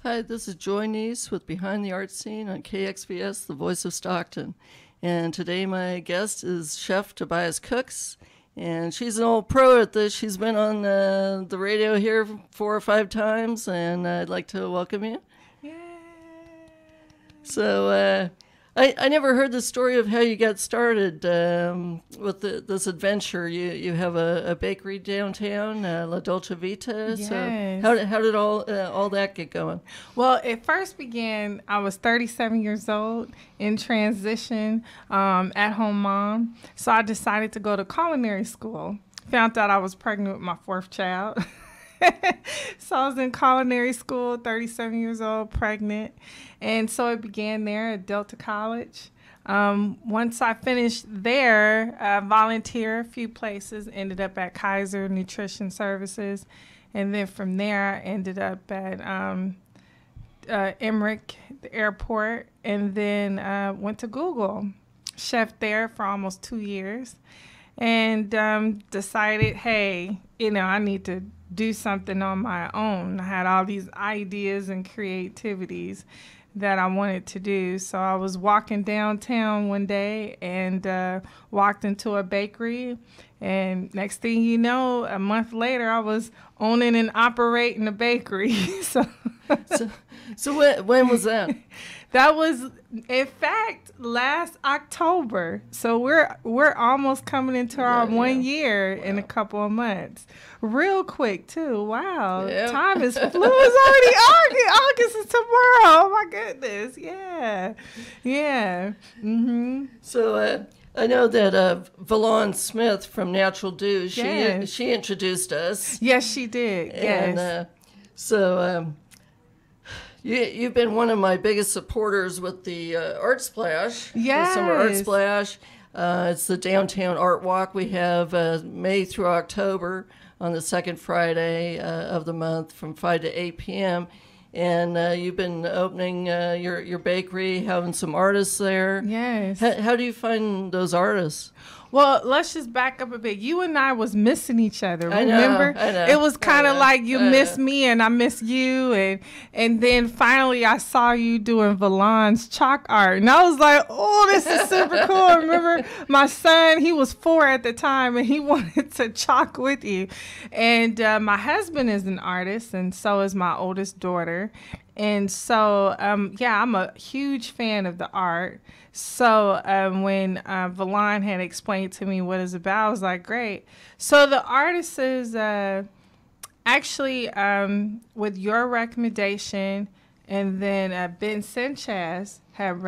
Hi, this is Joy Neas with Behind the Art Scene on KXVS, the voice of Stockton. And today my guest is Chef Tobias-Cooks, and she's an old pro at this. She's been on the radio here 4 or 5 times, and I'd like to welcome you. Yay! So I never heard the story of how you got started with this adventure. You have a bakery downtown, La Dolce Vita. Yes. So how did all that get going? Well, it first began, I was 37 years old, in transition, at-home mom. So I decided to go to culinary school. Found out I was pregnant with my 4th child. So I was in culinary school, 37 years old, pregnant. And so it began there at Delta College. Once I finished there, I volunteered a few places, ended up at Kaiser Nutrition Services. And then from there, I ended up at Emmerich, the airport, and then went to Google. Chef there for almost 2 years. And decided, hey, I need to do something on my own. I had all these ideas and creativities that I wanted to do. So I was walking downtown one day and walked into a bakery. And next thing you know, a month later, I was owning and operating a bakery. So when was that? That was, in fact, last October. So we're almost coming into our 1 year in a couple of months. Real quick, too. Wow. Yeah. Time is flew. It's already August is tomorrow. Oh, my goodness. Yeah. Yeah. Mm-hmm. So I know that Valon Smith from Natural Dew, Yes. she introduced us. Yes, she did. Yes. And so you've been one of my biggest supporters with the Art Splash. Yes. The Summer Art Splash. It's the downtown art walk. We have May through October on the second Friday of the month from 5 to 8 p.m. And you've been opening your bakery, having some artists there. Yes. How do you find those artists? Well, let's just back up a bit. You and I was missing each other. I know, Remember? I know. It was kind of like you miss me and I miss you, and then finally I saw you doing Valon's chalk art, and I was like, oh, this is super cool. I remember my son, he was 4 at the time, and he wanted to chalk with you. And my husband is an artist, and so is my oldest daughter. And so, I'm a huge fan of the art. So when Valon had explained to me what it's about, I was like, great. So the artist is actually, with your recommendation, and then Ben Sanchez had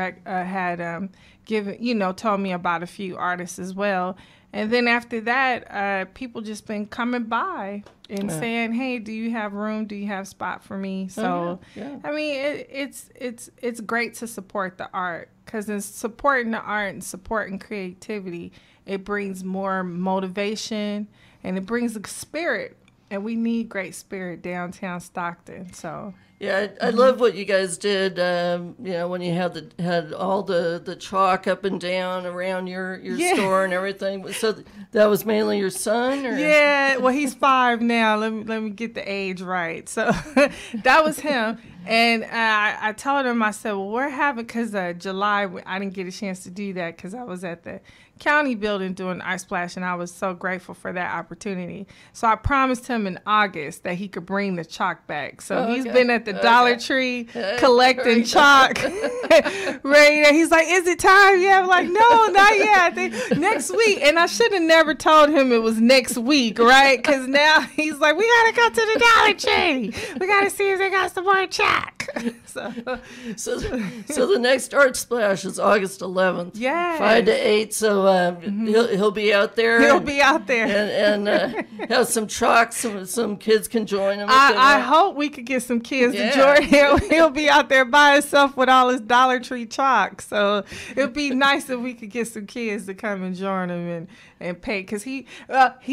given, told me about a few artists as well. And then after that, people just been coming by and saying, "Hey, do you have room? Do you have spot for me?" So, I mean, it's great to support the art, because in supporting the art and supporting creativity, it brings more motivation and it brings a spirit, and we need great spirit downtown Stockton. So. Yeah, I love what you guys did. When you had all the chalk up and down around your store and everything. So that was mainly your son, or? Yeah, well, he's 5 now. Let me get the age right. So that was him. And I told him, I said, well, we're having, because July, I didn't get a chance to do that because I was at the county building doing Art Splash, and I was so grateful for that opportunity. So I promised him in August that he could bring the chalk back. So he's been at the Dollar Tree collecting chalk. Right? He's like, is it time yet? I'm like, no, not yet. I think next week. And I should have never told him it was next week, right? Because now he's like, we got to go to the Dollar Tree. We got to see if they got some more chalk. So the next Art Splash is August 11th. Yeah. 5 to 8. So he'll be out there. He'll be out there. And have some chalk. Some kids can join him. I hope we could get some kids to join him. He'll be out there by himself with all his Dollar Tree chalk. So it'd be nice if we could get some kids to come and join him and pay. Because he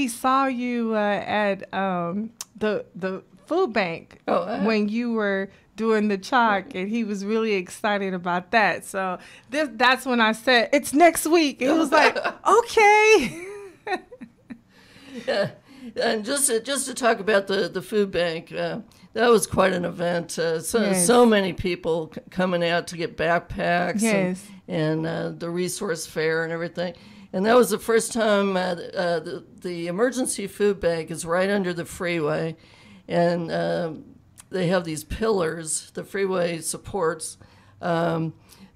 saw you at the food bank when you were doing the chalk, and he was really excited about that. So that's when I said, it's next week. It was like, okay. And just to talk about the food bank, that was quite an event. So many people coming out to get backpacks. Yes. And the resource fair and everything. And that was the first time the emergency food bank is right under the freeway. And they have these pillars, the freeway supports.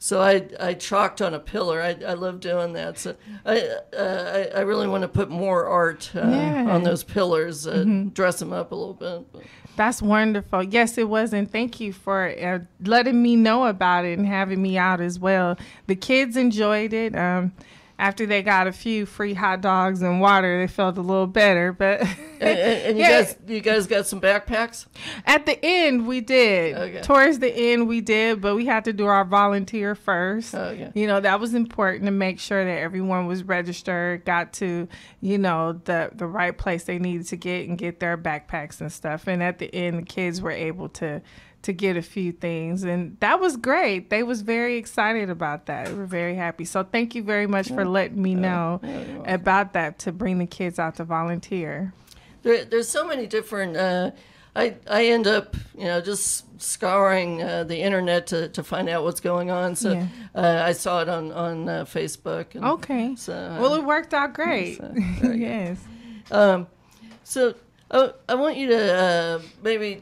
So I chalked on a pillar. I love doing that. So I really want to put more art on those pillars, dress them up a little bit. But. That's wonderful. Yes, it was. And thank you for letting me know about it and having me out as well. The kids enjoyed it. After they got a few free hot dogs and water, they felt a little better. But and you guys got some backpacks? At the end, we did. Okay. Towards the end, we did, but we had to do our volunteer first. Okay. You know, that was important to make sure that everyone was registered, got to, you know, the right place they needed to get their backpacks and stuff. And at the end, the kids were able to get a few things, and that was great. They was very excited about that. They were very happy. So thank you very much for letting me know about that, to bring the kids out to volunteer. There's so many different I end up, you know, just scouring the internet to find out what's going on. So I saw it on Facebook. And okay. So, well, it worked out great. So, yes. So I want you to maybe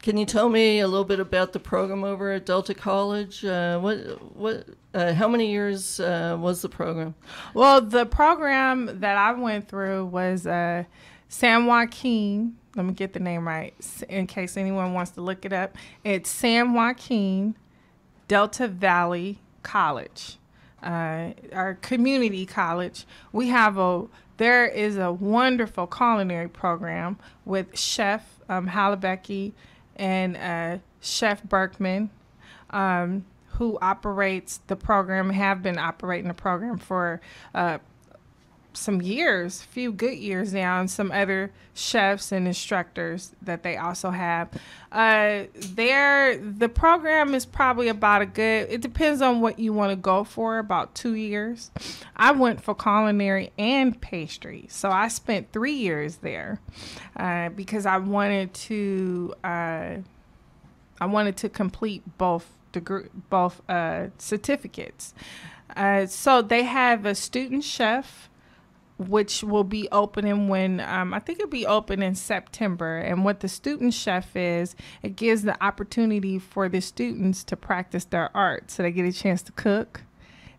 can you tell me a little bit about the program over at Delta College? How many years was the program? Well, the program that I went through was San Joaquin. Let me get the name right in case anyone wants to look it up. It's San Joaquin Delta Valley College, our community college. There is a wonderful culinary program with Chef Hallebecky and Chef Berkman, who operates the program, have been operating the program for some years, few good years now, and some other chefs and instructors that they also have. The program is probably about it depends on what you want to go for, about 2 years. I went for culinary and pastry, so I spent 3 years there because I wanted to complete both certificates. So they have a student chef, which will be opening when I think it'll be open in September. And what the student chef is, it gives the opportunity for the students to practice their art. So they get a chance to cook,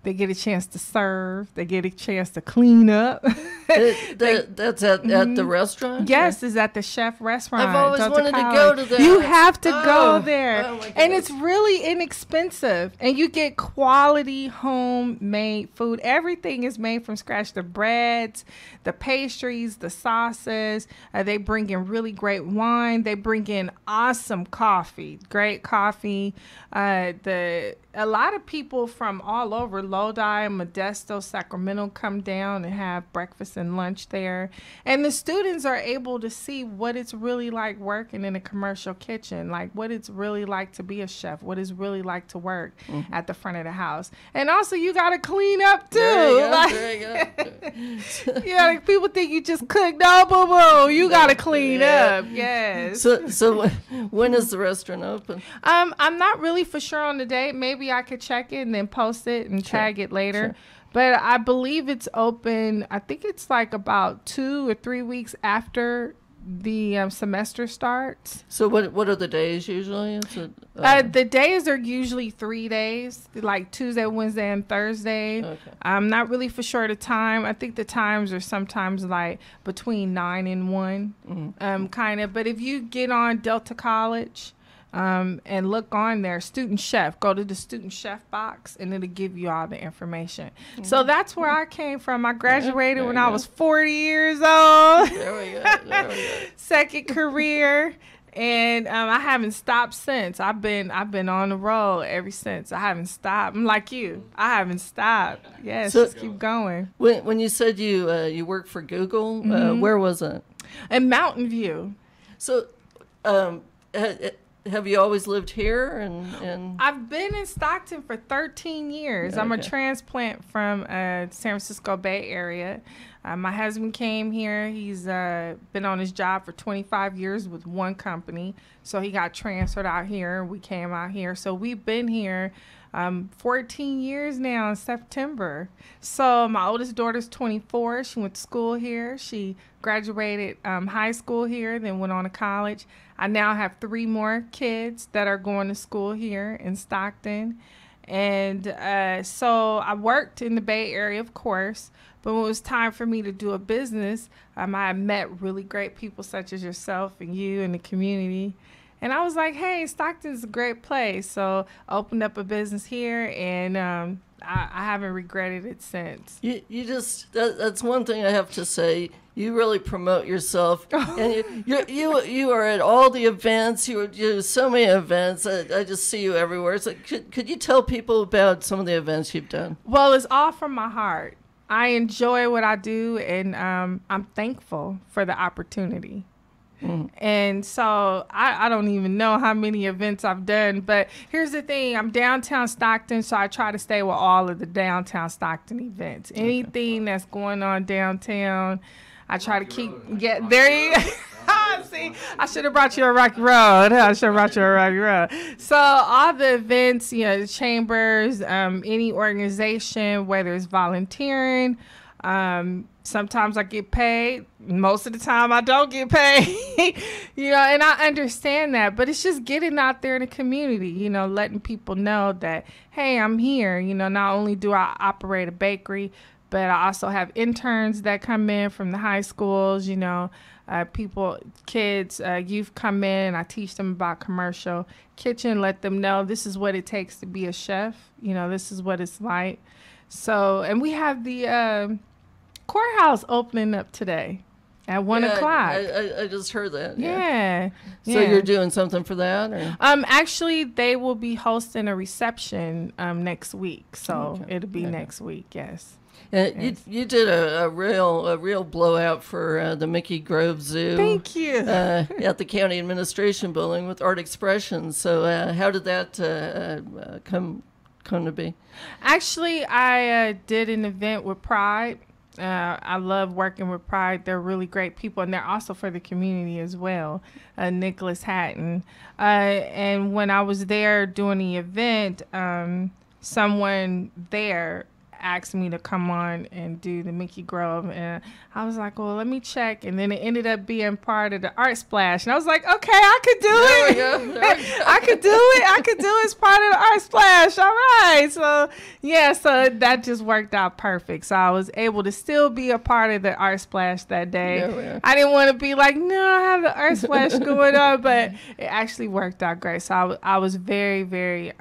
they get a chance to serve, they get a chance to clean up. That's at the restaurant? Yes, it's at the Chef Restaurant. I've always wanted to go to that. You have to go there. Oh my goodness. And it's really inexpensive. And you get quality homemade food. Everything is made from scratch. The breads, the pastries, the sauces. They bring in really great wine. They bring in awesome coffee, great coffee. A lot of people from all over, Lodi, Modesto, Sacramento, come down and have breakfast and lunch there. And the students are able to see what it's really like working in a commercial kitchen, like what it's really like to be a chef, what it's really like to work at the front of the house. And also, you got to clean up, too. There you go. Yeah, people think you just cook. No, boo-boo. You got to clean up. Yes. So when is the restaurant open? I'm not really for sure on the date. Maybe I could check it and then post it and tag it later. Sure. But I believe it's open. I think it's like about 2 or 3 weeks after the semester starts. So what are the days usually? The days are usually 3 days, like Tuesday, Wednesday, and Thursday. Okay. I'm not really for sure the time. I think the times are sometimes like between 9 and 1, kind of. But if you get on Delta College, and look on there, student chef, go to the student chef box and it'll give you all the information. So that's where I came from. I graduated when I was 40 years old. There we go. Second career. And I haven't stopped since. I've been on the road ever since. I haven't stopped. I'm like you. I haven't stopped. Yes, so, just keep going. When you said you worked for Google, where was it? In Mountain View. So, have you always lived here? And I've been in Stockton for 13 years. Okay. I'm a transplant from San Francisco Bay Area. My husband came here. He's been on his job for 25 years with one company. So he got transferred out here. We came out here. So we've been here 14 years now in September. So my oldest daughter's 24. She went to school here. She graduated high school here, then went on to college. I now have 3 more kids that are going to school here in Stockton. And so I worked in the Bay Area, of course, but when it was time for me to do a business, I met really great people such as yourself and you and the community. And I was like, hey, Stockton's a great place. So I opened up a business here, and I haven't regretted it since. You just, that's one thing I have to say. You really promote yourself, and you are at all the events. You do so many events. I just see you everywhere. So could you tell people about some of the events you've done? Well, it's all from my heart. I enjoy what I do, and I'm thankful for the opportunity. Mm. And so I don't even know how many events I've done, but here's the thing. I'm downtown Stockton, so I try to stay with all of the downtown Stockton events. Anything that's going on downtown, I try to keep there. You see, I should have brought you a Rocky Road. So all the events, the chambers, any organization, whether it's volunteering, sometimes I get paid. Most of the time I don't get paid, and I understand that, but it's just getting out there in the community, letting people know that, hey, I'm here. Not only do I operate a bakery, but I also have interns that come in from the high schools, kids, youth come in. I teach them about commercial kitchen, let them know this is what it takes to be a chef. This is what it's like. So, and we have the courthouse opening up today at 1 o'clock. I just heard that. Yeah. So you're doing something for that? Or? Actually, they will be hosting a reception next week. So it'll be next week, yes. Yes. You did a real blowout for the Mickey Grove Zoo. Thank you. At the County Administration Building with Art Expression. So how did that come to be? Actually, I did an event with Pride. I love working with Pride. They're really great people, and they're also for the community as well. Nicholas Hatton. And when I was there doing the event, someone there asked me to come on and do the Mickey Grove, and I was like, well, let me check. And then it ended up being part of the Art Splash, and I was like, okay, I could do it. I could do it as part of the Art Splash. All right. So so that just worked out perfect. So I was able to still be a part of the Art Splash that day. I didn't want to be like, no, I have the Art Splash going on, but it actually worked out great. So I was very, very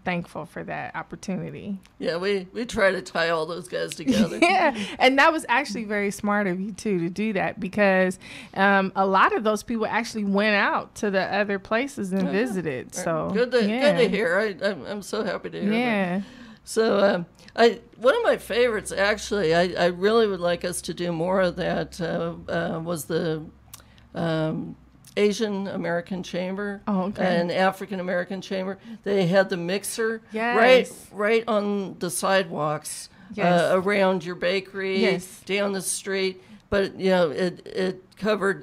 thankful for that opportunity. Yeah, we try to tie all those guys together. Yeah, and that was actually very smart of you too to do that, because a lot of those people actually went out to the other places and visited. So good to hear. I'm so happy to hear. Yeah. That. So one of my favorites, actually, I really would like us to do more of that. Was the Asian American Chamber and African American Chamber. They had the mixer right on the sidewalks around your bakery, down the street. But it covered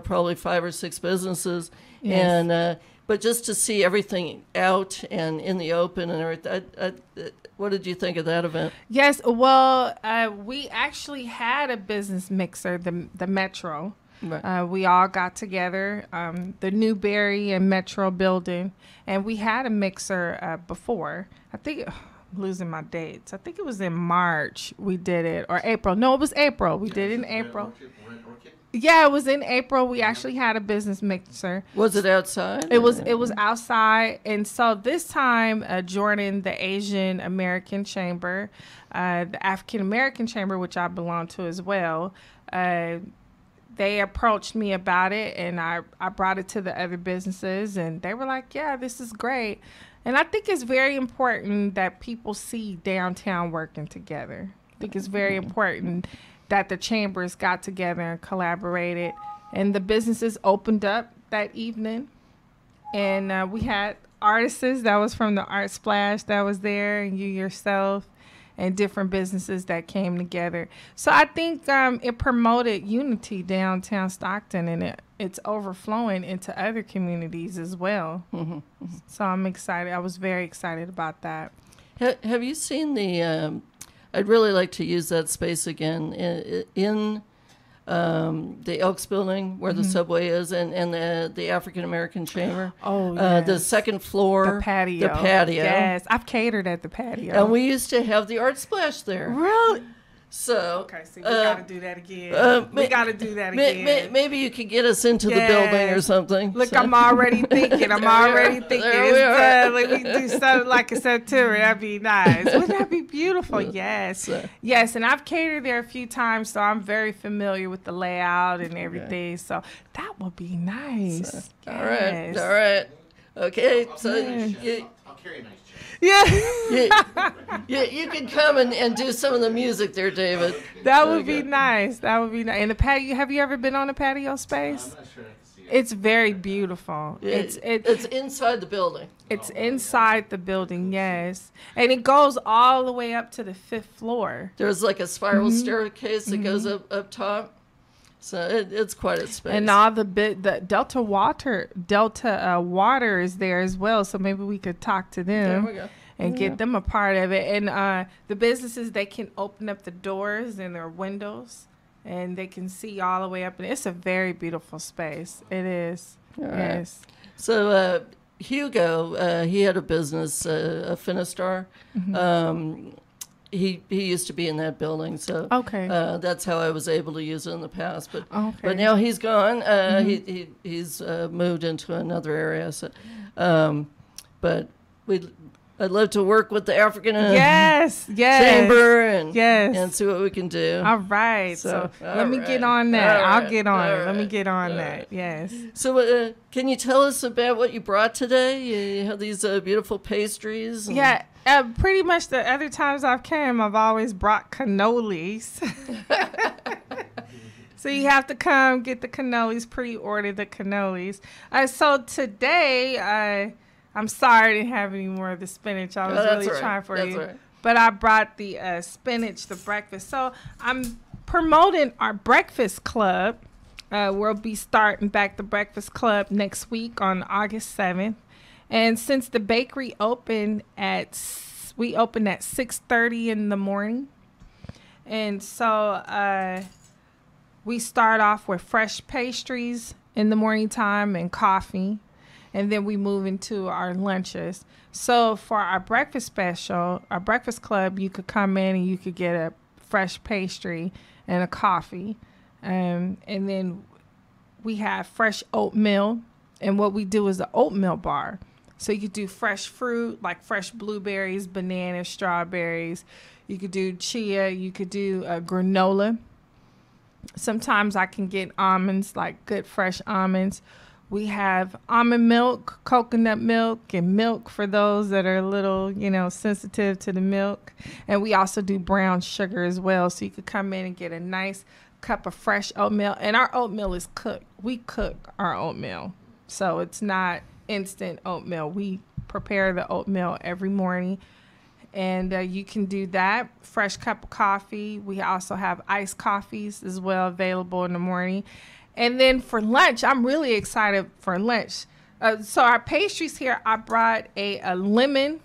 probably 5 or 6 businesses, and but just to see everything out and in the open and everything. What did you think of that event? Yes, well, we actually had a business mixer, the Metro. Right. We all got together, the Newberry and Metro building, and we had a mixer before. I think, I'm losing my dates. I think it was in March we did it, or April. No, it was April. We did it in April. Yeah, it was in April. We actually had a business mixer. Was it outside? It was outside. And so this time, Jordan, the Asian American Chamber, the African American Chamber, which I belong to as well, they approached me about it, and I brought it to the other businesses, and they were like, yeah, this is great. And I think it's very important that people see downtown working together. I think it's very important that the chambers got together and collaborated, and the businesses opened up that evening. And we had artists that was from the Art Splash that was there, and you yourself. and different businesses that came together. So I think it promoted unity downtown Stockton, and it's overflowing into other communities as well. Mm-hmm. So I'm excited. I was very excited about that. Have you seen the I'd really like to use that space again in the Elks building where the subway is, and the African American Chamber. Oh, yes. The second floor. The patio. Yes, I've catered at the patio. And we used to have the art splash there. Really? So okay, so we got to do that again. We got to do that again. Maybe you could get us into the building or something. Look, so. I'm already thinking. Done. Like we do something like a September. That'd be nice. Wouldn't that be beautiful? Yes. Yes, and I've catered there a few times, so I'm very familiar with the layout and everything. Okay. So that would be nice. So, all right. Okay, so I'll carry a nice chair. Yeah. You can come and do some of the music there, David. That would be nice. That would be nice. And the patio, have you ever been on a patio space? I'm not sure I have to see it. It's very beautiful. It's inside the building. It's inside the building, yes. And it goes all the way up to the 5th floor. There's like a spiral staircase that goes up top. So it's quite a space. And all the Delta water is there as well. So maybe we could talk to them. There we go. And get them a part of it. And the businesses, they can open up the doors and their windows, and they can see all the way up. And it's a very beautiful space. It is. All right. Yes. So Hugo, he had a business, a Finistar. He used to be in that building, so okay. That's how I was able to use it in the past. But now he's gone. He's moved into another area. So, but I'd love to work with the African Chamber and see what we can do. All right. So let me get on that. I'll get on it. Let me get on that. Yes. So can you tell us about what you brought today? You have these beautiful pastries. Yeah. Pretty much the other times I've came, I've always brought cannolis. So you have to come get the cannolis, pre-order the cannolis. So today, I'm sorry I didn't have any more of the spinach. I was really trying for you. Right. But I brought the spinach, the breakfast. So I'm promoting our breakfast club. We'll be starting back the breakfast club next week on August 7th. And since the bakery opened we opened at 6:30 in the morning. And so we start off with fresh pastries in the morning time and coffee. And then we move into our lunches. So for our breakfast special, our breakfast club, you could come in and you could get a fresh pastry and a coffee. And then we have fresh oatmeal. And what we do is the oatmeal bar. So you could do fresh fruit, like fresh blueberries, bananas, strawberries. You could do chia. You could do granola. Sometimes I can get almonds, like good fresh almonds. We have almond milk, coconut milk, and milk for those that are a little, sensitive to the milk. And we also do brown sugar as well. So you could come in and get a nice cup of fresh oatmeal. And our oatmeal is cooked. We cook our oatmeal. So it's not instant oatmeal. We prepare the oatmeal every morning. And you can do that. Fresh cup of coffee. We also have iced coffees as well available in the morning. And then for lunch, I'm really excited for lunch. So our pastries here, I brought a lemon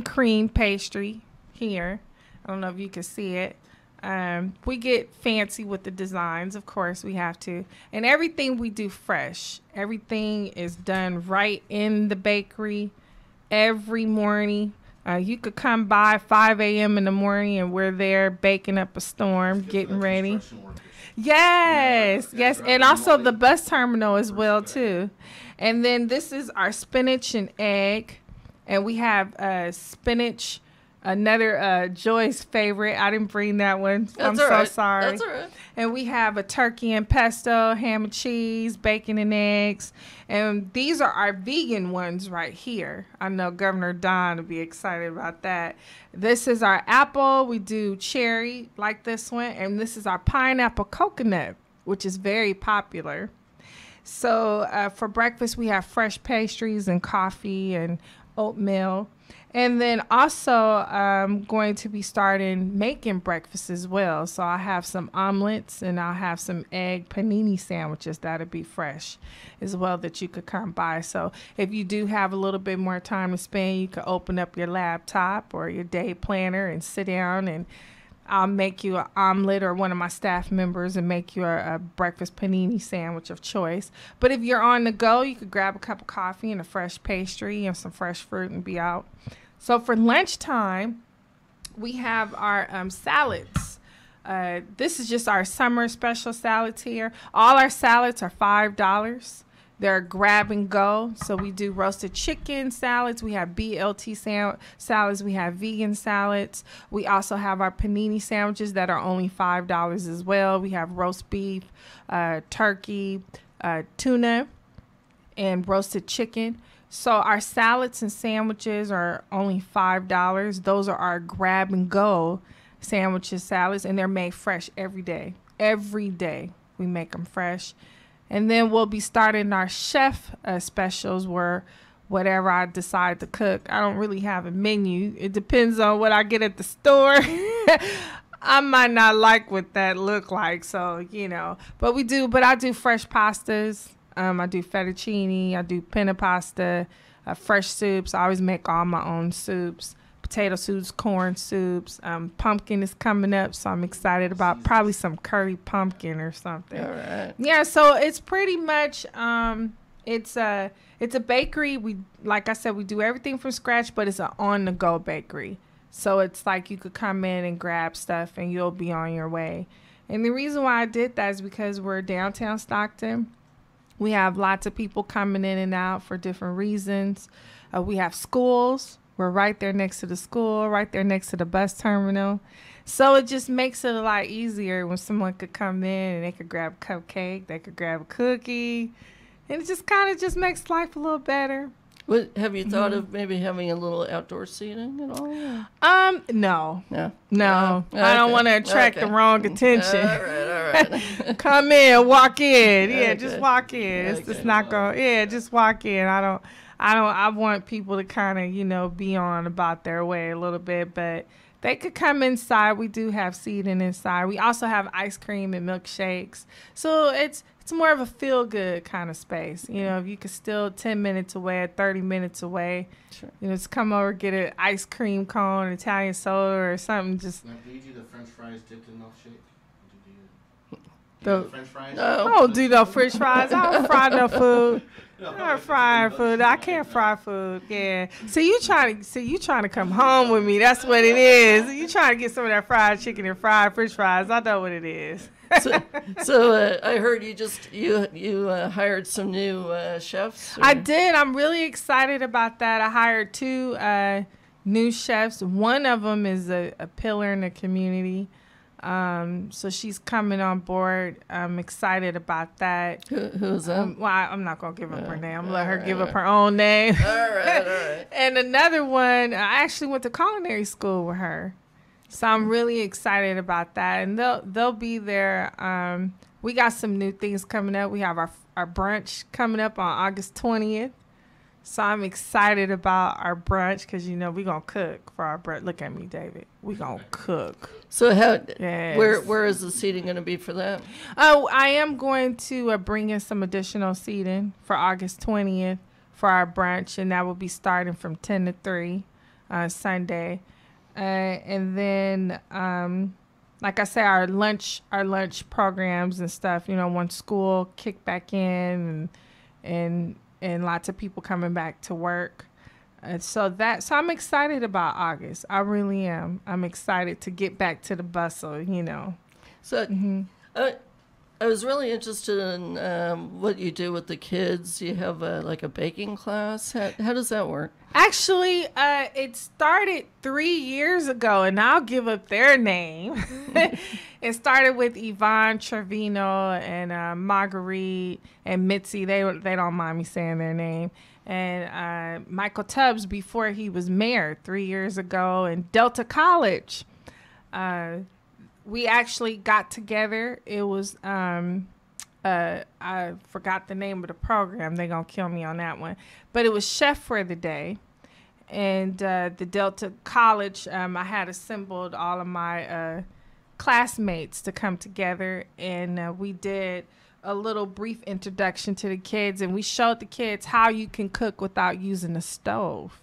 cream pastry here. I don't know if you can see it. We get fancy with the designs, of course we have to. And everything we do fresh. Everything is done right in the bakery every morning. You could come by 5 a.m. in the morning and we're there baking up a storm, getting ready. Yes. And also the bus terminal as well, too. And then this is our spinach and egg. And we have spinach, another Joy's favorite. I didn't bring that one. I'm so sorry. That's all right. And we have a turkey and pesto, ham and cheese, bacon and eggs. And these are our vegan ones right here. I know Governor Don will be excited about that. This is our apple. We do cherry like this one. And this is our pineapple coconut, which is very popular. So for breakfast, we have fresh pastries and coffee and oatmeal. And then also, I'm going to be starting making breakfast as well. So I have some omelets and I'll have some egg panini sandwiches that'll be fresh as well that you could come by. So if you do have a little bit more time to spend, you can open up your laptop or your day planner and sit down, and I'll make you an omelet, or one of my staff members and make you a breakfast panini sandwich of choice. But if you're on the go, you could grab a cup of coffee and a fresh pastry and some fresh fruit and be out. So for lunchtime, we have our salads. This is just our summer special salads here. All our salads are $5. They're grab and go. So we do roasted chicken salads. We have BLT salads. We have vegan salads. We also have our panini sandwiches that are only $5 as well. We have roast beef, turkey, tuna, and roasted chicken. So our salads and sandwiches are only $5. Those are our grab and go sandwiches, salads, and they're made fresh every day. Every day we make them fresh. And then we'll be starting our chef specials, where whatever I decide to cook. I don't really have a menu. It depends on what I get at the store. I might not like what that look like. So, but I do fresh pastas. I do fettuccine, I do penne pasta, fresh soups. I always make all my own soups, potato soups, corn soups. Pumpkin is coming up, so I'm excited about probably some curry pumpkin or something. All right. Yeah, so it's pretty much, it's a bakery. Like I said, we do everything from scratch, but it's an on-the-go bakery. So it's like you could come in and grab stuff and you'll be on your way. And the reason why I did that is because we're downtown Stockton. We have lots of people coming in and out for different reasons. We have schools. We're right there next to the school, right there next to the bus terminal. So it just makes it a lot easier when someone could come in and they could grab a cupcake, they could grab a cookie. And it just kind of just makes life a little better. What, have you thought of maybe having a little outdoor seating at all? No. No. No. Okay. I don't want to attract the wrong attention. All right. Come in, walk in. Yeah, Okay. just walk in. It's Okay. just not going. Yeah, just walk in. I want people to kind of, be on about their way a little bit, but they could come inside. We do have seating inside. We also have ice cream and milkshakes. So it's more of a feel-good kind of space. If you could still 10 minutes away, 30 minutes away, Sure. just come over, get an ice cream cone, Italian soda or something. Just Now, do you do the French fries dipped in milkshake? The- The French fries? No. I don't do no French fries. I don't fry no food. I'm not frying food. I can't fry food. Yeah. So you trying to come home with me? That's what it is. You trying to get some of that fried chicken and fried French fries? I know what it is. So I heard you hired some new chefs. I did. I'm really excited about that. I hired 2 new chefs. One of them is a pillar in the community. So she's coming on board. I'm excited about that. Who is that? Well, I'm not going to give up her name. I'm going to let her give up her own name. All right. And another one, I actually went to culinary school with her. So I'm really excited about that. And they'll be there. We got some new things coming up. We have our brunch coming up on August 20th. So I'm excited about our brunch because, we're going to cook for our brunch. Look at me, David. We're going to cook. So Yes. where is the seating going to be for that? Oh, I am going to bring in some additional seating for August 20th for our brunch, and that will be starting from 10 to 3 Sunday. And then, like I say, our lunch programs and stuff, once school kick back in and lots of people coming back to work. So I'm excited about August. I really am. I'm excited to get back to the bustle, So I was really interested in what you do with the kids. You have like a baking class. How does that work? Actually, it started 3 years ago, and I'll give up their name. It started with Yvonne Trevino and Marguerite and Mitzi. They don't mind me saying their name. And Michael Tubbs before he was mayor 3 years ago in Delta College. We actually got together. It was I forgot the name of the program. They're going to kill me on that one. But it was Chef for the Day. And the Delta College, I had assembled all of my classmates to come together. And we did a little brief introduction to the kids. And we showed the kids how you can cook without using a stove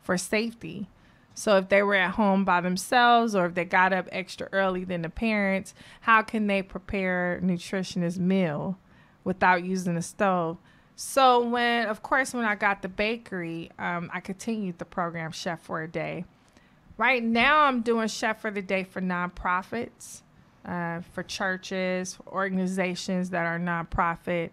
for safety. So if they were at home by themselves or if they got up extra early than the parents, how can they prepare a nutritious meal without using a stove? So when I got the bakery, I continued the program Chef for a Day. Right now I'm doing Chef for the Day for nonprofits, for churches, for organizations that are nonprofit.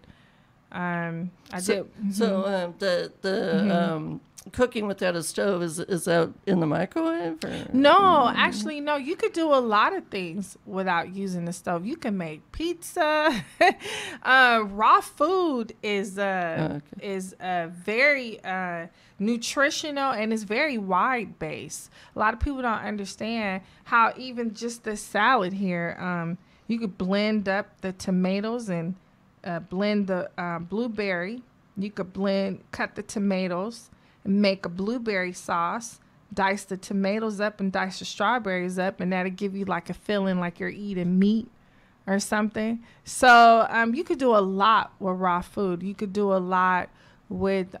Cooking without a stove, is that in the microwave? Or? No, actually, no. You could do a lot of things without using the stove. You can make pizza. Raw food is very nutritional and is very wide based. A lot of people don't understand how even just the salad here, you could blend up the tomatoes and blend the blueberry. You could cut the tomatoes, make a blueberry sauce, dice the tomatoes up and dice the strawberries up, and that'll give you like a feeling like you're eating meat or something. So you could do a lot with raw food. You could do a lot with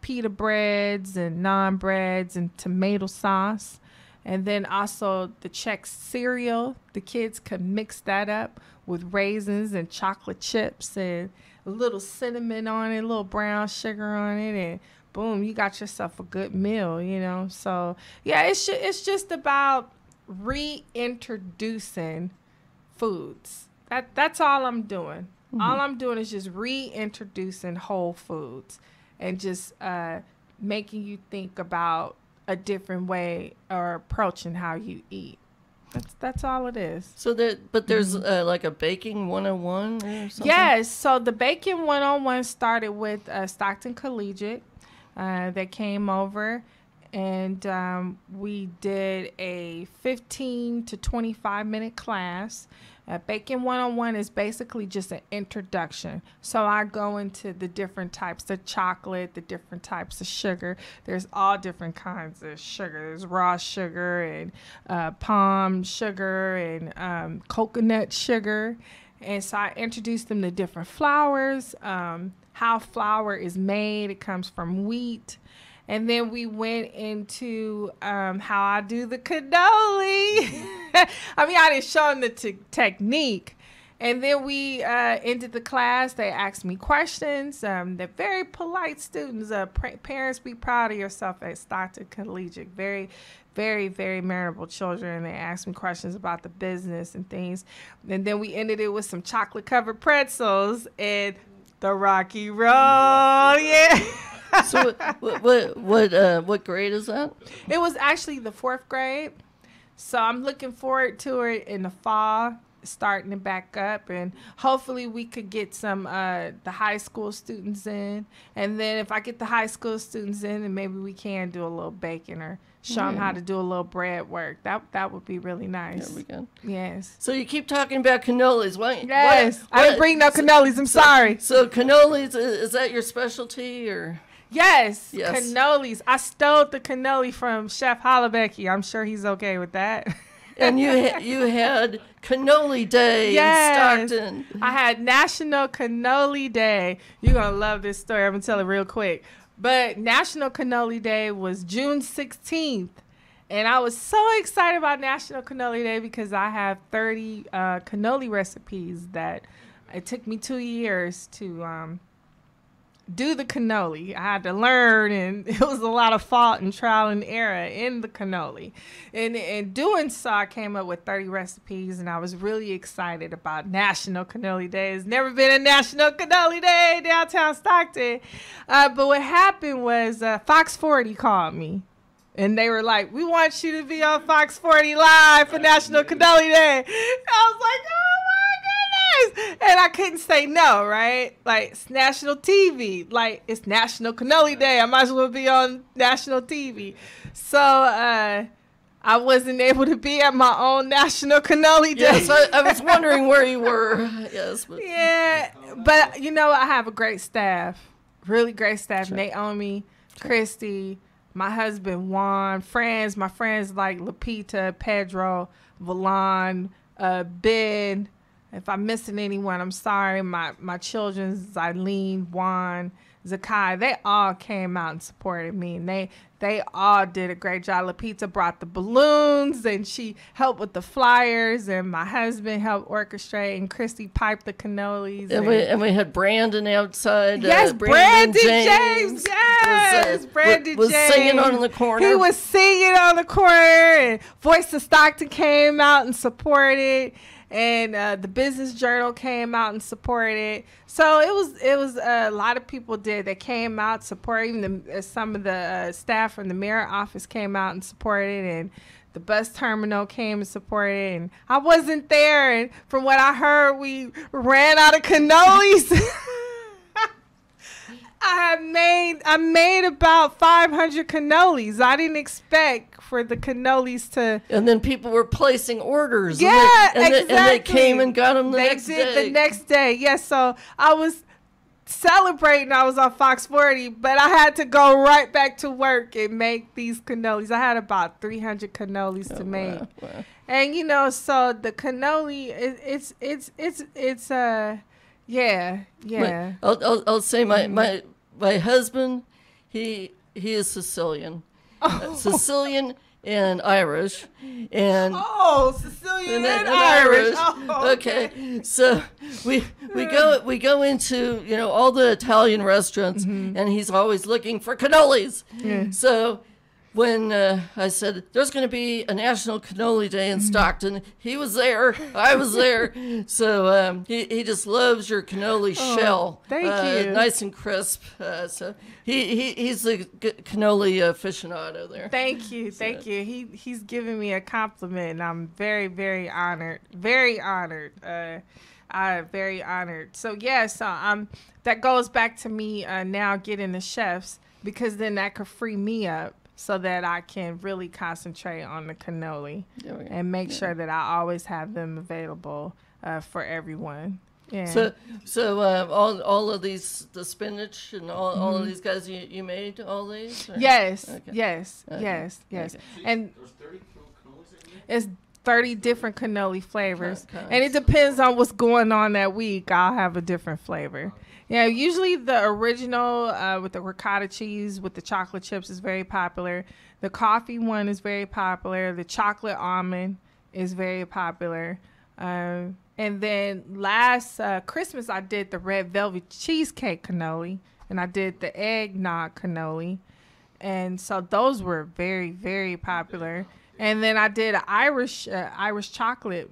pita breads and naan breads and tomato sauce. And then also the Chex cereal. The kids could mix that up with raisins and chocolate chips and a little cinnamon on it, a little brown sugar on it, and boom, you got yourself a good meal, you know. So yeah, it's just about reintroducing foods. That's all I'm doing. Mm-hmm. All I'm doing is just reintroducing whole foods and just making you think about a different way or approaching how you eat. That's all it is. So there's like a baking 101 or something? Yes. So the baking 101 started with Stockton Collegiate. They came over and we did a 15 to 25 minute class. Baking 101 is basically just an introduction. So I go into the different types of chocolate, the different types of sugar. There's all different kinds of sugar. There's raw sugar and palm sugar and coconut sugar. And so I introduced them to different flours, how flour is made. It comes from wheat. And then we went into how I do the cannoli. I mean, I didn't show them the technique. And then we ended the class. They asked me questions. They're very polite students. Parents, be proud of yourself at Stockton Collegiate. Very, very, very memorable children. They asked me questions about the business and things. And then we ended it with some chocolate-covered pretzels and the Rocky Road. Yeah. So what grade is that? It was actually the 4th grade. So I'm looking forward to it in the fall, starting it back up, and hopefully we could get some the high school students in. And then if I get the high school students in, then maybe we can do a little baking or show them how to do a little bread work. That would be really nice. There we go. Yes. So you keep talking about cannolis. Yes. I didn't bring no cannolis. I'm sorry. So cannolis, is that your specialty or? Yes, cannolis. I stole the cannoli from Chef Hollabecky. I'm sure he's okay with that. And you had Cannoli Day in Stockton. I had National Cannoli Day. You're going to love this story. I'm going to tell it real quick. But National Cannoli Day was June 16th. And I was so excited about National Cannoli Day because I have 30 cannoli recipes that it took me 2 years to do the cannoli. I had to learn, and it was a lot of fault and trial and error in the cannoli. And in doing so, I came up with 30 recipes, and I was really excited about National Cannoli Day. There's never been a National Cannoli Day downtown Stockton. But what happened was Fox 40 called me, and they were like, "We want you to be on Fox 40 Live for National Cannoli Day." I was like, oh, and I couldn't say no, right? Like, it's national TV. Like, it's National Cannoli Day. I might as well be on national TV. So I wasn't able to be at my own National Cannoli Day. Yes, I was wondering where you were. Yes, but Yeah, but you know, I have a great staff, really great staff. Sure. Naomi, Christy, my husband Juan, my friends like Lapita, Pedro, Valon, Ben. If I'm missing anyone, I'm sorry. My children, Zylene, Juan, Zakai, they all came out and supported me, and they all did a great job. Lapita brought the balloons, and she helped with the flyers, and my husband helped orchestrate, and Christy piped the cannolis. And we had Brandon outside. Yes, Brandon James. Yes, Brandon was James. singing on the corner. He was singing on the corner, and Voice of Stockton came out and supported. And the Business Journal came out and supported. So it was a lot of people did. They came out supporting. Some of the staff from the mayor office came out and supported, and the bus terminal came and supported. And I wasn't there, and from what I heard, we ran out of cannolis. I made about 500 cannolis. I didn't expect for the cannolis to. And then people were placing orders. Yeah, and exactly. And they came and got them the next day. They did the next day. Yes, so I was celebrating. I was on Fox 40, but I had to go right back to work and make these cannolis. I had about 300 cannolis to make. Wow. And you know, so the cannoli, it's yeah. I'll say my husband, he is Sicilian. Sicilian and Irish, and Sicilian and Irish. Oh, okay. So we go into all the Italian restaurants, and he's always looking for cannolis. Yeah. So when I said there's going to be a National Cannoli Day in Stockton, he was there. I was there. So he just loves your cannoli shell. Thank you. Nice and crisp. So he's a cannoli aficionado there. Thank you. He's giving me a compliment, and I'm very, very honored. Very honored. Very honored. So that goes back to me now getting the chefs, because then that could free me up, so that I can really concentrate on the cannoli and make sure that I always have them available for everyone. Yeah. So all of these, the spinach and all of these guys, you made all these? Or? Yes, Okay. yes. Okay. And There's 30 cannolis in there? it's 30 different cannoli flavors. Okay. And it depends on what's going on that week. I'll have a different flavor. Yeah, usually the original with the ricotta cheese with the chocolate chips is very popular. The coffee one is very popular. The chocolate almond is very popular. And then last Christmas, I did the red velvet cheesecake cannoli, and I did the eggnog cannoli. And so those were very, very popular. And then I did an Irish chocolate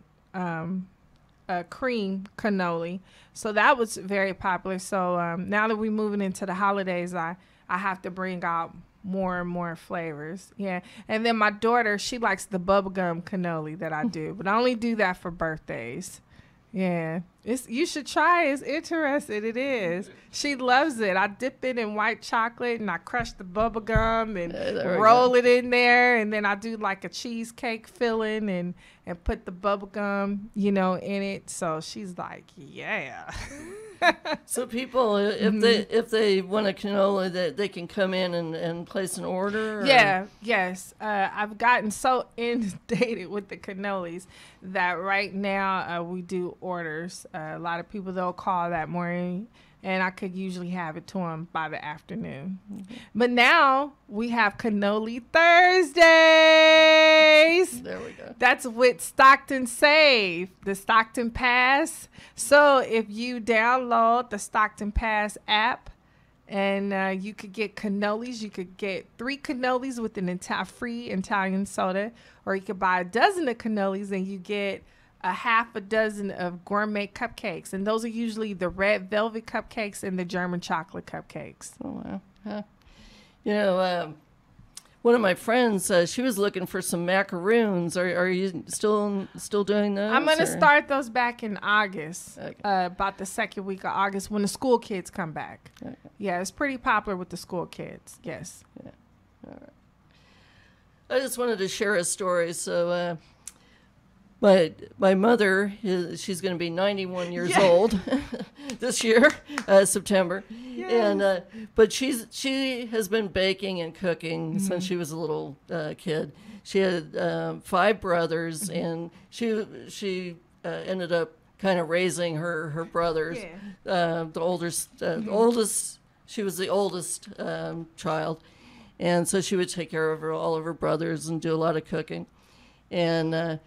cream cannoli. So that was very popular. So now that we're moving into the holidays, I have to bring out more and more flavors. Yeah. And then my daughter, she likes the bubblegum cannoli that I do, but I only do that for birthdays. Yeah. You should try it. It's interesting. It is. She loves it. I dip it in white chocolate, and I crush the bubble gum and roll it in there, and then I do like a cheesecake filling and put the bubble gum, in it. So she's like, yeah. So people, if they want a cannoli, they can come in and place an order? Or? Yeah, yes. I've gotten so inundated with the cannolis that right now we do orders. A lot of people, they'll call that morning, and I could usually have it to them by the afternoon. Mm-hmm. But now we have Cannoli Thursdays. There we go. That's with Stockton Save, the Stockton Pass. So if you download the Stockton Pass app, and you could get cannolis, you could get 3 cannolis with an free Italian soda, or you could buy a dozen of cannolis and you get a half a dozen of gourmet cupcakes. And those are usually the red velvet cupcakes and the German chocolate cupcakes. Oh, wow. Huh. One of my friends, she was looking for some macaroons. Are you still doing those? I'm going to start those back in August, Okay. about the second week of August when the school kids come back. Okay. Yeah, it's pretty popular with the school kids. Yes. Yeah. All I just wanted to share a story. So my mother, she's going to be 91 years old this year, September. Yes. And but she has been baking and cooking since she was a little kid. She had 5 brothers, and she ended up kind of raising her brothers. Yeah. The oldest, she was the oldest child, and so she would take care of all of her brothers and do a lot of cooking. And I'm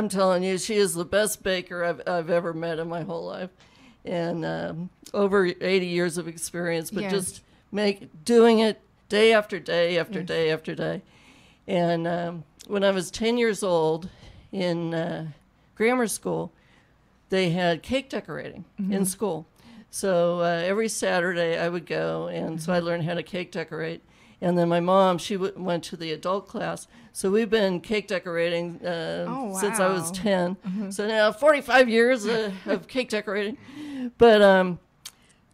telling you, she is the best baker I've ever met in my whole life, and over 80 years of experience. But just doing it day after day after day after day. And when I was 10 years old in grammar school, they had cake decorating in school. So every Saturday I would go, and so I learned how to cake decorate. And then my mom, she went to the adult class. So we've been cake decorating since I was 10. So now 45 years of cake decorating. But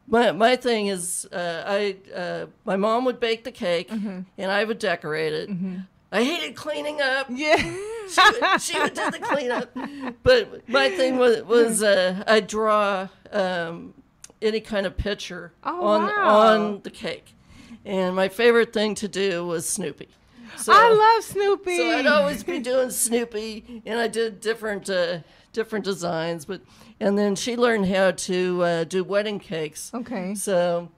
my thing is, my mom would bake the cake, and I would decorate it. I hated cleaning up. Yeah, she would do the cleanup. But my thing was I'd draw any kind of picture on the cake. And my favorite thing to do was Snoopy. So, I love Snoopy. So I'd always be doing Snoopy, and I did different designs. And then she learned how to do wedding cakes. Okay. So,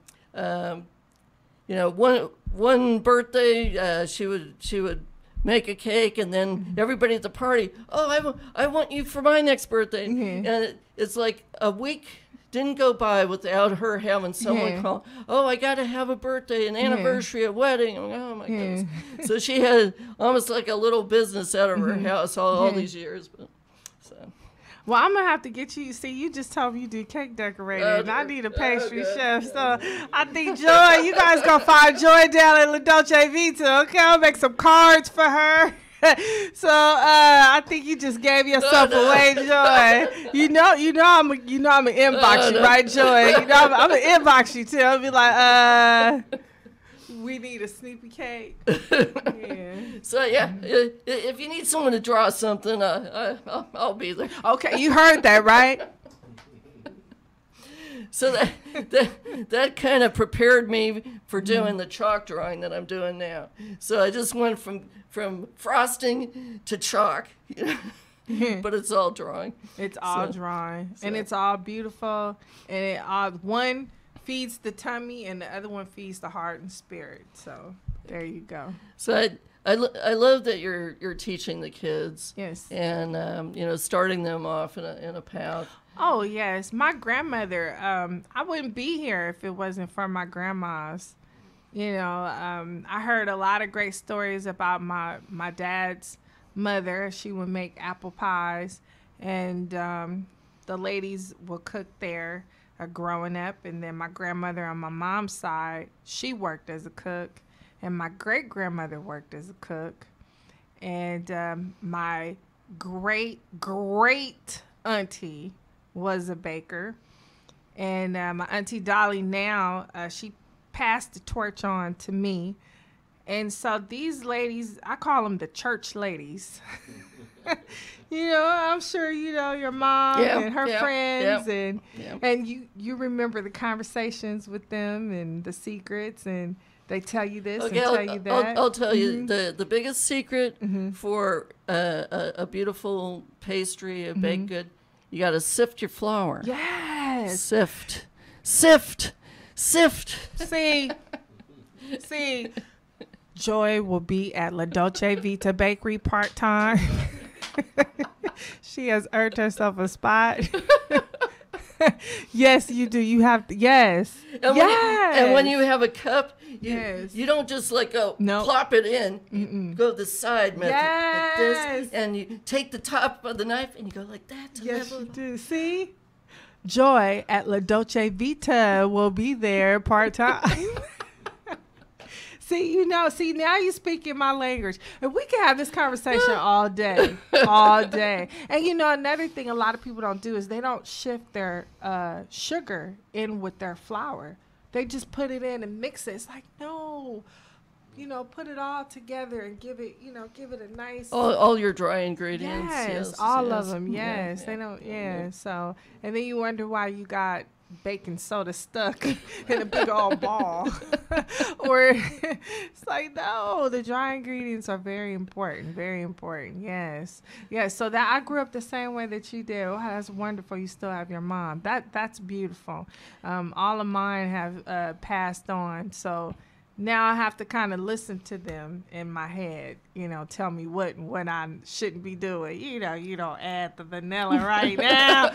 one birthday she would make a cake, and then everybody at the party, I want you for my next birthday. And it's like a week didn't go by without her having someone call, I got to have a birthday, an anniversary, a wedding. Oh, my goodness. So she had almost like a little business out of her house all these years. Well, I'm going to have to get you. See, you just told me you do cake decorating, and I need a pastry chef. So I think Joy, you guys going to find Joy down at La Dolce Vita. Okay, I'll make some cards for her. So I think you just gave yourself away, Joy. You know I'm gonna inbox you, right, Joy? I'm gonna inbox you too. I'll be like, we need a Snoopy cake. So if you need someone to draw something, I'll be there. Okay, you heard that, right? So that kind of prepared me for doing the chalk drawing that I'm doing now. So I just went from frosting to chalk, but it's all drawing. It's all drawing, and it's all beautiful, and one feeds the tummy, and the other one feeds the heart and spirit. So there you go. So I love that you're teaching the kids. Yes. And starting them off in a path. Oh, yes. My grandmother, I wouldn't be here if it wasn't for my grandmas. I heard a lot of great stories about my dad's mother. She would make apple pies, and the ladies would cook there growing up. And then my grandmother on my mom's side, she worked as a cook, and my great-grandmother worked as a cook. And my great-great auntie was a baker, and my auntie Dolly now, she passed the torch on to me. And so these ladies, I call them the church ladies. I'm sure your mom and her friends, and you remember the conversations with them and the secrets, and they tell you this and tell you that. I'll tell you the biggest secret for a beautiful pastry, a baked good. You got to sift your flour. Yes. Sift. See, Joy will be at La Dolce Vita Bakery part-time. She has earned herself a spot. Yes, you do. You have to. Yes. And when you have a cup, you don't just plop it in. Go the side method like this, and you take the top of the knife and you go like that to level. You do. See, Joy at La Dolce Vita will be there part time. See, now you're speaking my language. And we can have this conversation all day. And, another thing a lot of people don't do is they don't shift their sugar in with their flour. They just put it in and mix it. It's like, no, put it all together and give it a nice. All your dry ingredients. Yes, all of them. Yes, they don't. Yeah. So, and then you wonder why you got baking soda stuck in a big old ball, or it's like, no, the dry ingredients are very important. Very important. Yes. So that I grew up the same way that you did. Oh, that's wonderful. You still have your mom. That's beautiful. All of mine have passed on. So. Now I have to kind of listen to them in my head, tell me what I shouldn't be doing. You don't add the vanilla right now.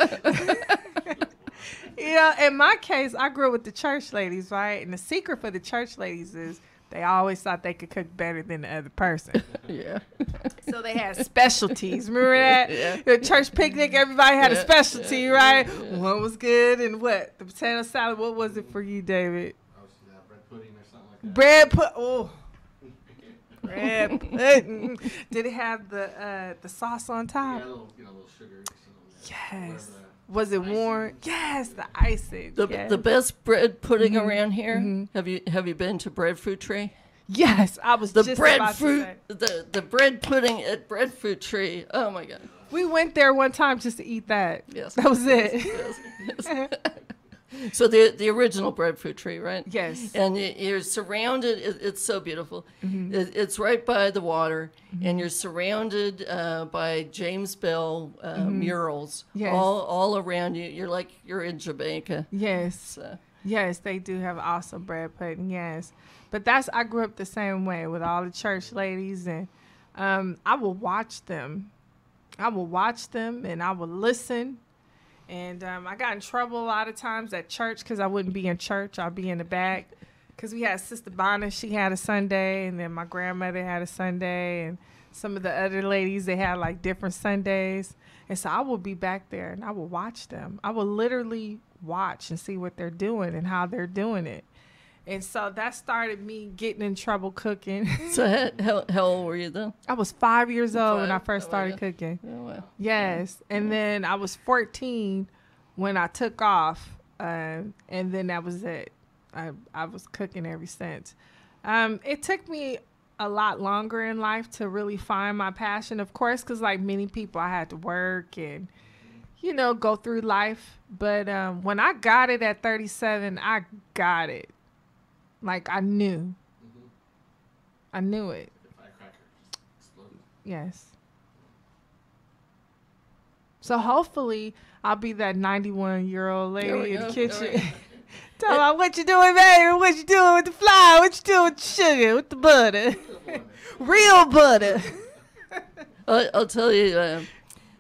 In my case, I grew up with the church ladies, right? And the secret for the church ladies is they always thought they could cook better than the other person. Yeah. So they had specialties. Remember that? Yeah. The church picnic, everybody had a specialty, right? One was good and what? The potato salad. What was it for you, David? Bread pudding or something like that. Bread pudding. Did it have the sauce on top? Yeah, a little sugar. Yes. Was it warm? Yes, the icing. The best bread pudding around here. Mm-hmm. Have you been to Breadfruit Tree? Yes, I was just about to say. The bread pudding at Breadfruit Tree. Oh my God. We went there one time just to eat that. Yes. That was it. Yes. So the original Breadfruit Tree, right? Yes. And you're surrounded. It's so beautiful. Mm-hmm. It's right by the water, and you're surrounded by James Bell murals all around you. You're like you're in Jamaica. Yes. So. Yes, they do have awesome bread pudding. Yes, but I grew up the same way with all the church ladies, and I will watch them. And I will listen. And I got in trouble a lot of times at church because I wouldn't be in church. I'd be in the back because we had Sister Bonner. She had a Sunday, and then my grandmother had a Sunday, and some of the other ladies, they had like different Sundays. And so I would be back there, and I would watch them. I would literally watch and see what they're doing and how they're doing it. And so that started me getting in trouble cooking. So how old were you then? I was 5 years old when I first started cooking. Oh, wow. Yes. And then I was 14 when I took off. And then that was it. I was cooking ever since. It took me a lot longer in life to really find my passion, of course, because like many people, I had to work and, go through life. But when I got it at 37, I got it. Like, I knew. Mm-hmm. I knew it. The firecracker just exploded. Yes. So, hopefully, I'll be that 91-year-old lady in the kitchen. Tell me, what you doing, baby? What you doing with the flour? What you doing with the sugar? With the butter? Real butter. I'll tell you.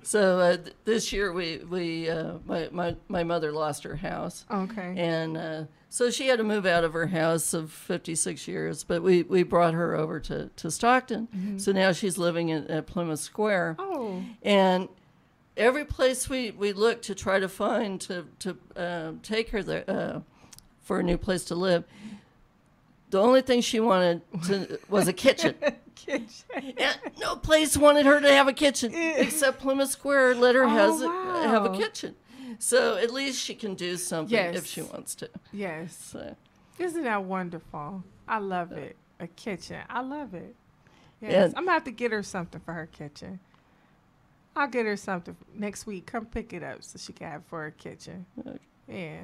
So this year, my mother lost her house. Okay. And so she had to move out of her house of 56 years, but we brought her over to Stockton. Mm-hmm. So now she's living at Plymouth Square. Oh. And every place we looked to try to find to take her there for a new place to live, the only thing she wanted was a kitchen. And no place wanted her to have a kitchen except Plymouth Square let her have a kitchen. So at least she can do something if she wants to. Yes. So. Isn't that wonderful? I love it. A kitchen. I love it. Yes. I'm going to have to get her something for her kitchen. I'll get her something next week. Come pick it up so she can have it for her kitchen. Okay. Yeah.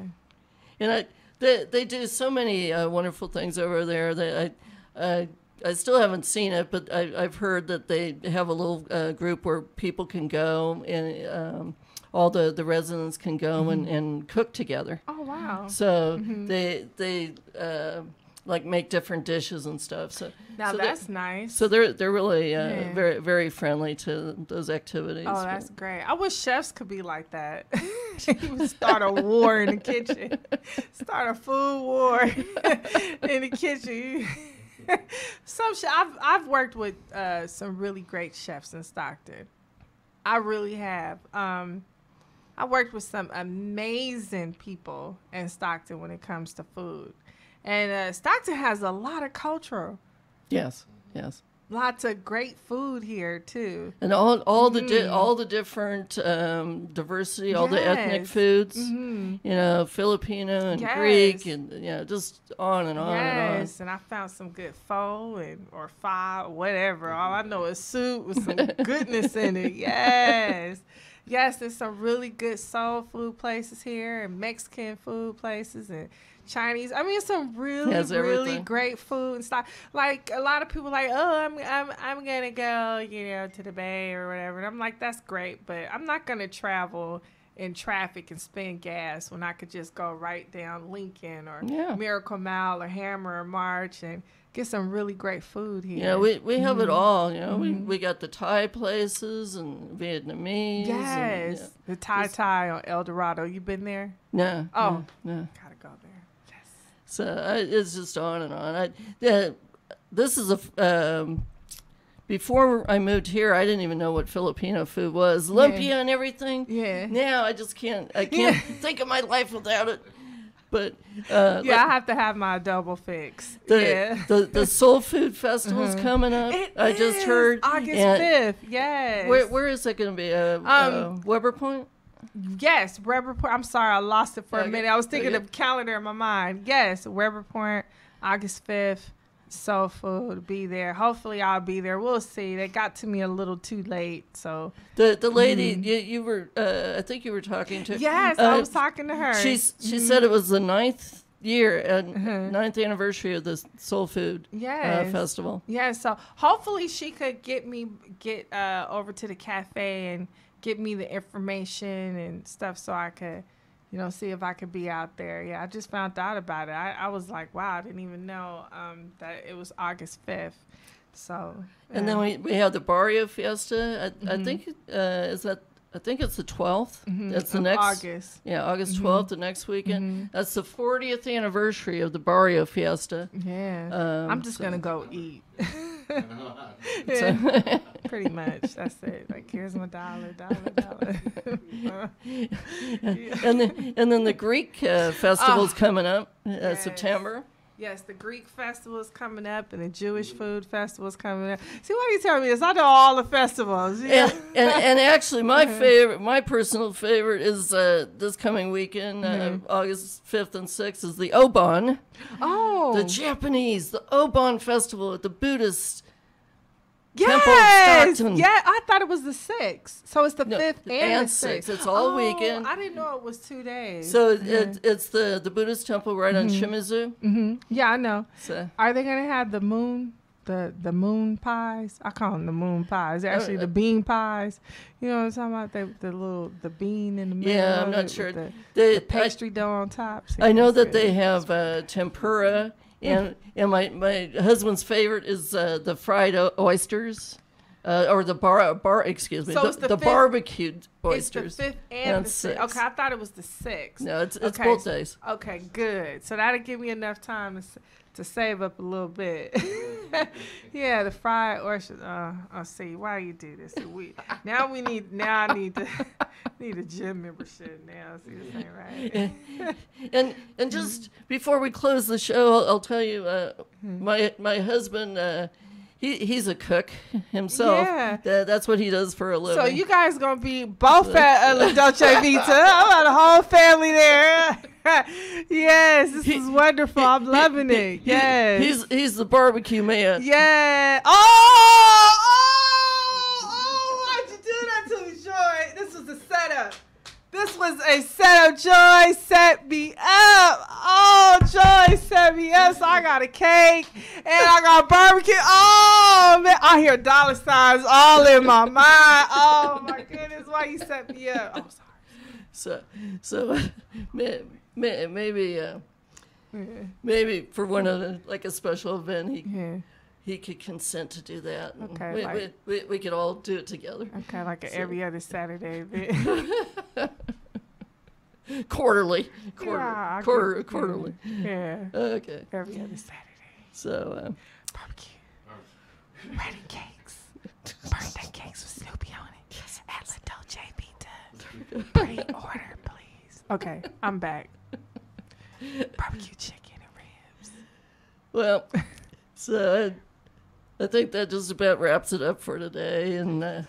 And they do so many wonderful things over there that I still haven't seen it, but I've heard that they have a little group where people can go and all the residents can go and cook together. Oh, wow. So they like make different dishes and stuff. So that's nice. So they're really very, very friendly to those activities. Oh, that's great. I wish chefs could be like that. You would start a war in the kitchen. Start a food war in the kitchen. I've worked with some really great chefs in Stockton. I really have. I worked with some amazing people in Stockton when it comes to food. And Stockton has a lot of culture. Yes. Lots of great food here too. And all the different diversity, all the ethnic Yes. foods, Mm-hmm. you know, Filipino and Yes. Greek, and you know, just on and on and on. Yes, and I found some good pho or pho, whatever. All I know is soup with some goodness in it. Yes. Yes, there's some really good soul food places here, and Mexican food places, and Chinese. I mean, some really, Has really everything. great food and stuff. Like a lot of people, like, oh, I'm gonna go, you know, to the Bay or whatever. And I'm like, that's great, but I'm not gonna travel in traffic and spend gas when I could just go right down Lincoln or Yeah. Miracle Mile or Hammer or March and get some really great food here. You know, we have it all. You know, Mm-hmm. we got the Thai places and Vietnamese. Yes, And, the Thai on El Dorado. You been there? no. Oh. No. Gotta go there. Yes. So it's just on and on. This is before I moved here, I didn't even know what Filipino food was. Lumpia and everything. Yeah. Now I just can't. I can't think of my life without it. But Yeah, I have to have my double fix. Yeah. the Soul Food Festival's coming up. I just heard August and 5th. Yes. Where is that going to be? Weber Point. Yes, Weber Point. I'm sorry, I lost it for a Okay. minute. I was thinking Okay. of calendar in my mind. Yes, Weber Point, August 5th. Soul Food, be there. Hopefully, I'll be there. We'll see. They got to me a little too late, so. The lady you were I think you were talking to. Yes, I was talking to her. She said it was the ninth ninth anniversary of the Soul Food Yes. festival. Yeah, so hopefully she could get over to the cafe and get me the information and stuff so I could, you know, see if I could be out there. Yeah, I just found out about it. I was like, wow, I didn't even know that it was August 5th. So. And then we have the Barrio Fiesta. I think I think it's the 12th. That's the Of next August. Yeah, August 12th, the next weekend. That's the 40th anniversary of the Barrio Fiesta. Yeah. I'm just gonna go eat. So- Pretty much. That's it. Like, here's my dollar. and then the Greek festival's coming up Yes. September. Yes, the Greek festival is coming up, and the Jewish food festival is coming up. See, why are you telling me this? I know all the festivals. Yeah. And actually, my personal favorite is this coming weekend, August 5th and 6th, is the Obon. Oh. The Obon Festival at the Buddhist yes. Temple of Stockton. Yeah, I thought it was the 6th. So it's the No, 5th and and the 6th. 6th. It's all weekend. I didn't know it was 2 days. So it's the Buddhist temple right on Shimizu. Yeah, I know. So Are they going to have the moon? The moon pies. I call them the moon pies. They're actually the bean pies. You know what I'm talking about? The bean in the middle. yeah, I'm of not it sure. with They- the pastry dough on top. See, I know it's that good. they have tempura, and my husband's favorite is the fried oysters, or the excuse me, So it's the the fifth- barbecued oysters. It's the 5th and the 6th. 6th. Okay, I thought it was the 6th. No, it's Okay, both days. Okay, good. So that'll give me enough time to save up a little bit. Yeah, the fried oysters. I'll see. Why you do this? Now I need a gym membership now. See, this ain't right. And just before we close the show, I'll tell you, my husband. He's a cook himself. Yeah. That's what he does for a living. So you guys gonna be both at La Dolce Vita. I got a whole family there. Yes, this is wonderful. I'm loving it. Yes. He's the barbecue man. Yeah. Why'd you do that to me, Joy? This was a setup. This was a setup. Joy set me up. Oh, Joy set me up. So I got a cake and I got barbecue. Oh, man. I hear dollar signs all in my mind. Oh, my goodness. Why you set me up? I'm sorry. So maybe for one of the, like a special event he could consent to do that. And Okay, we could all do it together. Okay, like every other Saturday event. Quarterly. Yeah, Quarterly. Yeah. Okay. Every other Saturday. So Barbecue. Wedding cakes. Birthday cakes with Snoopy on it. At La Dolce Vita. Pre-order, please. Okay, I'm back. Barbecue chicken and ribs. well, so I think that just about wraps it up for today. And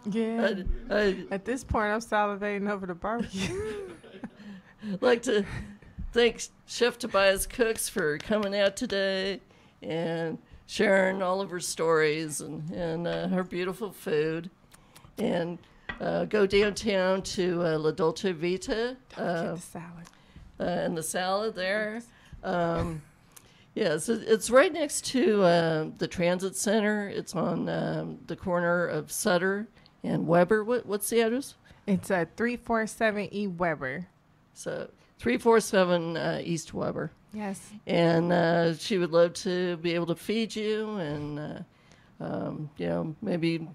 Yeah. I'd At this point, I'm salivating over the barbecue. like to thank Chef Tobias-Cooks for coming out today and sharing all of her stories and her beautiful food. And go downtown to La Dolce Vita. Get the salad. And the salad there. So it's right next to the transit center. It's on the corner of Sutter and Weber. What's the address? It's a 347 E Weber. So 347 East Weber. Yes. And she would love to be able to feed you, and maybe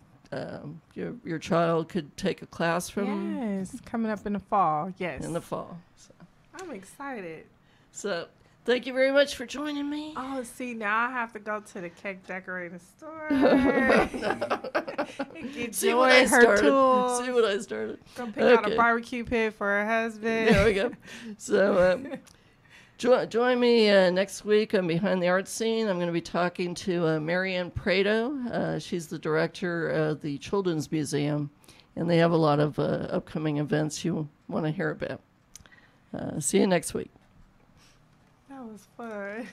your child could take a class from Yes, coming up in the fall. Yes. in the fall. So. I'm excited. So, thank you very much for joining me. Oh, see, now I have to go to the cake decorating store and get See what I Joy her started. tools. See what I started. Go pick out a Okay. barbecue pit for her husband. There we go. So, join me next week on Behind the Art Scene. I'm going to be talking to Marianne Prado. She's the director of the Children's Museum, and they have a lot of upcoming events you want to hear about. See you next week. That was fun.